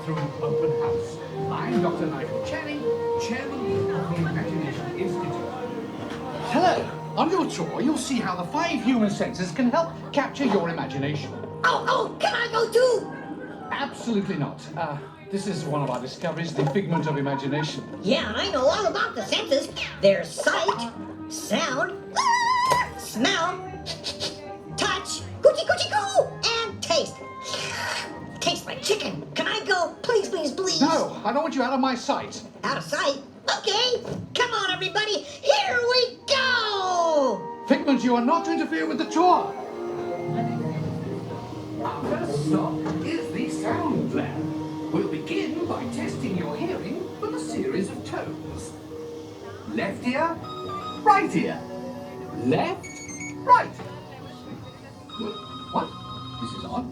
through an open house. I'm Dr. Nigel Channing, Chairman of the Imagination Institute. Hello. On your tour, you'll see how the 5 human senses can help capture your imagination. Oh, can I go too? Absolutely not. This is one of our discoveries, the figment of imagination. Yeah, I know all about the senses. There's sight, sound, smell, touch, coochie coochie coo, and taste. Tastes like chicken. Can I go? Please, please, please. No, I don't want you out of my sight. Out of sight? Okay. Come on, everybody. Here we go. Figment, you are not to interfere with the tour. Our first stop is the sound lab. We'll begin by testing your hearing with a series of tones. Left ear, right ear. Left, right. What? This is odd.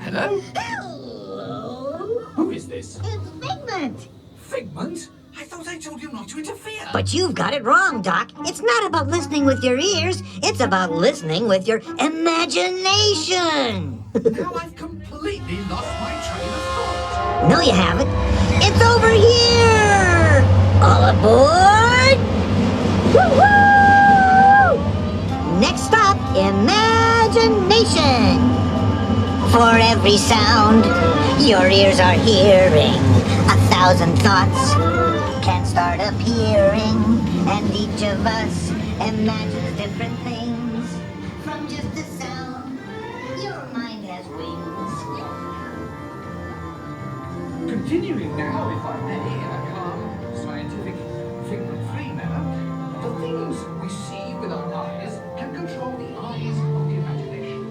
Hello? Hello. Who is this? It's Figment. Figment? I thought I told you not to interfere. But you've got it wrong, Doc. It's not about listening with your ears. It's about listening with your imagination. Now I've completely lost my train of thought. No, you haven't. It's over here. All aboard. Woo-hoo! Next stop, imagination. For every sound your ears are hearing, 1,000 thoughts can start appearing, and each of us imagines different things. From just the sound, your mind has wings. Continuing now, if I may, in a calm, scientific, figment-free manner, the things we see with our eyes can control the eyes of the imagination.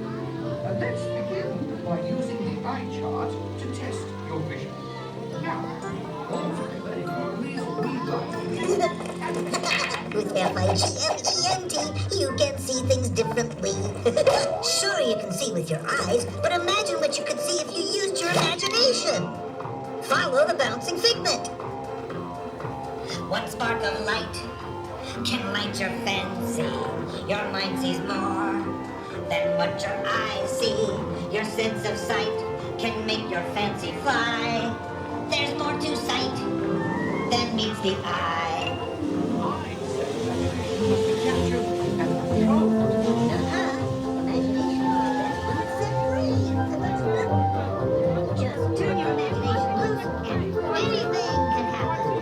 Let's begin by using the eye chart to test your vision. Now, all together, if you please read like With Figment, you can see things differently. Sure, you can see with your eyes, but imagine what you could see if you used your imagination. Follow the bouncing figment. One spark of light can light your fancy. Your mind sees more than what your eyes see. Your sense of sight can make your fancy fly. There's more to sight than meets the eye. imagination must be captured and controlled. Imagination is best when it's set free. Just turn your imagination loose and anything can happen.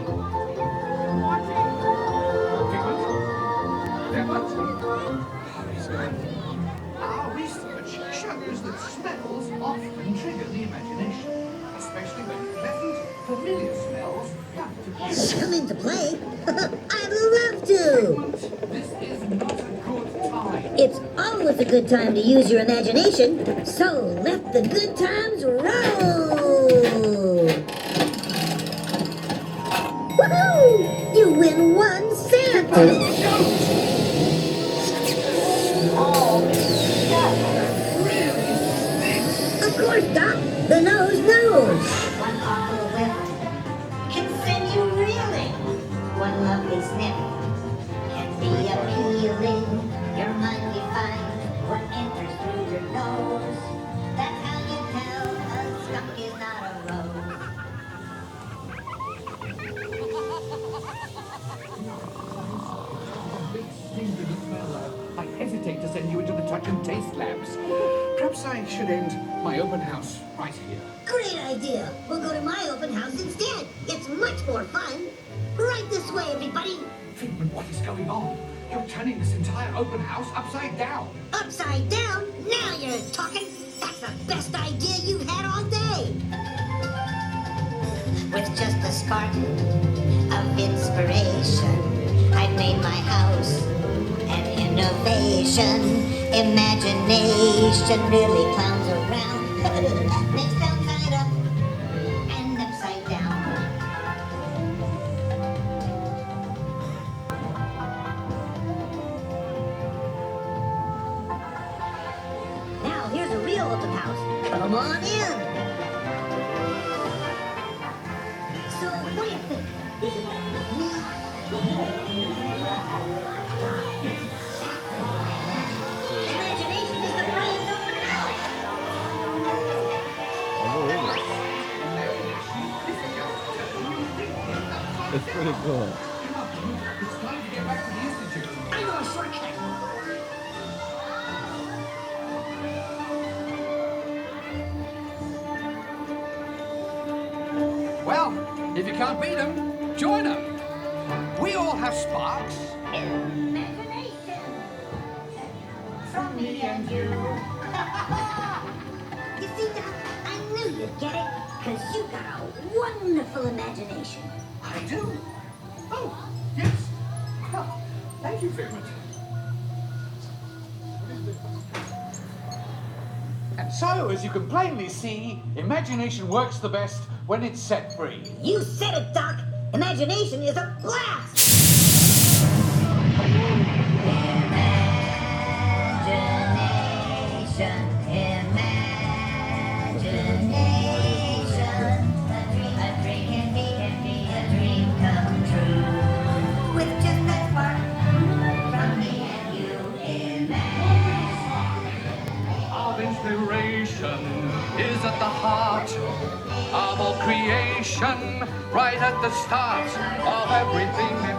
Our research shows that smells often trigger the imagination, especially when pleasant, familiar smells come to play. Come into play? I'd love to. This is not a good time. It's always a good time to use your imagination, so let the good times roll. Woohoo! You win 1 cent. Of course, Doc. The nose knows. One awful whiff can send you reeling. One lovely sniff can be appealing. Your mind defines what enters through your nose. That's how you tell a skunk is not a rose. I hesitate to send you into the touch and taste labs. Perhaps I should end my open house right here. Great idea. We'll go to my open house instead. It's much more fun. Right this way, everybody. Figment, what is going on? You're turning this entire open house upside down. Upside down? Now you're talking. That's the best idea you've had all day. With just a spark of inspiration, I've made my house an innovation. Imagination really clowns around. Makes them side up and upside down. Now here's a real open house. Come on in. So what do you think? Is it me? Imagination is the brain's open house. It's pretty cool. Come on, it's time to get back to the Institute. I know a shortcut. Well, if you can't beat them, join them. We all have sparks. Imagination. From me and you. You see, Doc, I knew you'd get it, because you got a wonderful imagination. I do. Oh, yes. Oh, thank you, Figment. And so, as you can plainly see, imagination works the best when it's set free. You said it, Doc. Imagination is a blast. Imagination, imagination. A dream can be a dream come true. With just that spark from me and you, Of inspiration is at the heart of all creation, right at the start of everything in